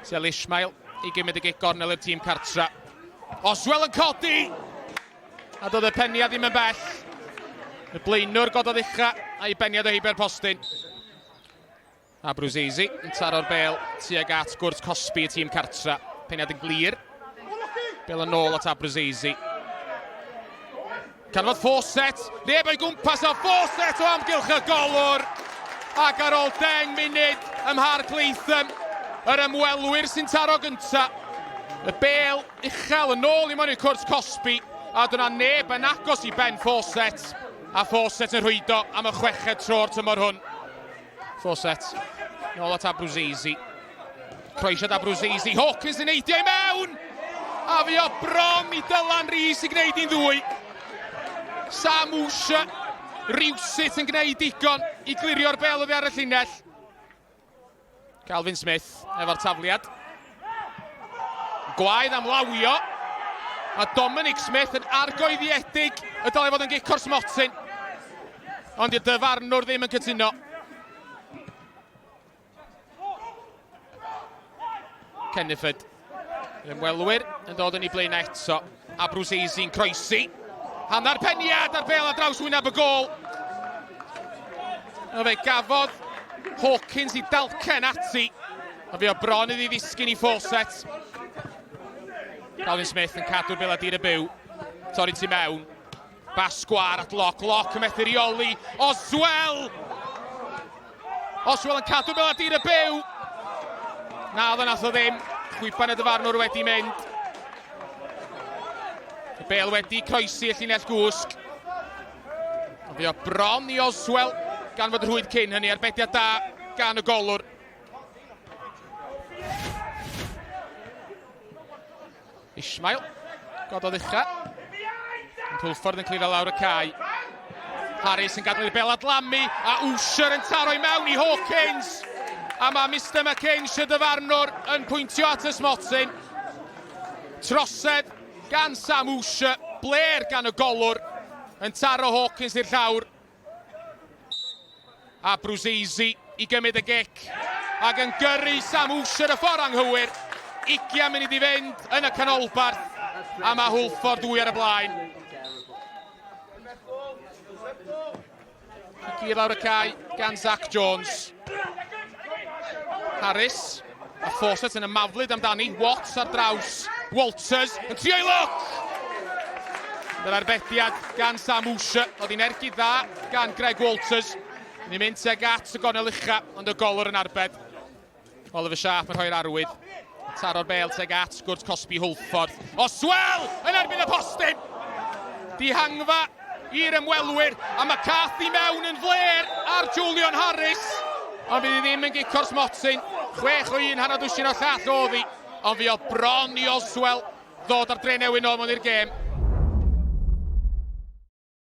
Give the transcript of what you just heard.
Sel Ismail i gymryd y gic gornel i'r tîm cartra. Oswell yn codi! A doedd y peniad ddim yn bell. Y blaenwr gododd ucha a'i beniad o heibio'r postyn. A Brwseizi yn taro'r bel tuag at gwrs Cosby y tîm cartra. Peniad yn glir. Bel yn ôl at Brwseizi. Canfod Fawcett, neb o'i gwmpas o Fawcett o amgylch y golwr. Ac ar ôl 10 munud ymhar Gleitham, yr ymwelwyr sy'n taro gynta. Y bel uchel yn ôl i mewn i'r cwrs Cosby, a dyna neb yn agos i ben Fawcett. A Fawcett yn rhwydo am y 6 tro'r tymor hwn. Fawcett, nôl at Brwseizi. Croesiad Brwseizi, Hawkins yn eidio i mewn! A fi o bron i Dylan Rhys i gwneud i'n ddwy. Sam Wsha, rywsut yn gwneud digon i glirio'r bel oddi ar y llinell. Calvin Smith efo'r tafliad. Gwaedd am lawio. A Dominic Smith yn argoeddiedig y dylai fod yn gic o'r smotyn. Ond i'r dyfarnwr ddim yn cytuno. Kenniford. Yr ymwelwyr yn dod yn ei blaen eto. A Brwseizi'n croesi. Hanner peniad ar bel a draws wyneb y gol. A fe gafodd Hawkins i dalcen ati. A fe o bron iddi ddisgyn i Fawcett. Calvin Smith yn cadw'r bel a dir y byw. Torri tu mewn. Bas sgwar at Lock. Lock yn methu reoli. Oswell! Oswell yn cadw'r bel a dir y byw. Naddo nath o ddim. Chwipan y dyfarnwr wedi mynd. Y bel wedi croesi y llinell gwsg. Fe o bron i Oswell gan fod y rhwyd cyn hynny. Arbediad da gan y golwr. Ismail, gododd ucha. Hwlffordd yn clirio lawr y cae. Harris yn gadael i'r bel adlamu. A Wsher yn taro i mewn i Hawkins. A mae Mr McCain, y dyfarnwr, yn pwyntio at y smotyn. Trosedd gan Sam Wsher, bler gan y golwr, yn taro Hawkins i'r llawr. A Brwseizi i gymryd y gic. Ac yn gyrru Sam Wsher y ffordd anghywir. 20 munud i fynd yn y canolbarth. A mae Hwlffordd dwy ar y blaen. Gyr lawr y cae gan Zach Jones. Harris. A Fawcett yn y maflyd amdani. Watts ar draws. Walters yn trio i loc. Dyna'r arbediad gan Sam Wsher. Oedd hi'n ergyd dda gan Greg Walters. Ni'n mynd teg at y gonel ucha, ond y golwr yn arbed. Oliver Sharp yn rhoi'r arwydd. Taro'r bel teg at gwrs Cosby Hwlffordd. Oswell yn erbyn y postyn. Dihangfa i'r ymwelwyr. A mae Cathy mewn yn fler ar Julian Harris. Ond bydd hi ddim yn gic o'r smotyn. 6-1 hanner dwsin o llall oedd hi. Ond fi o bron i Oswell ddod ar Drenewydd nôl mewn i'r gêm.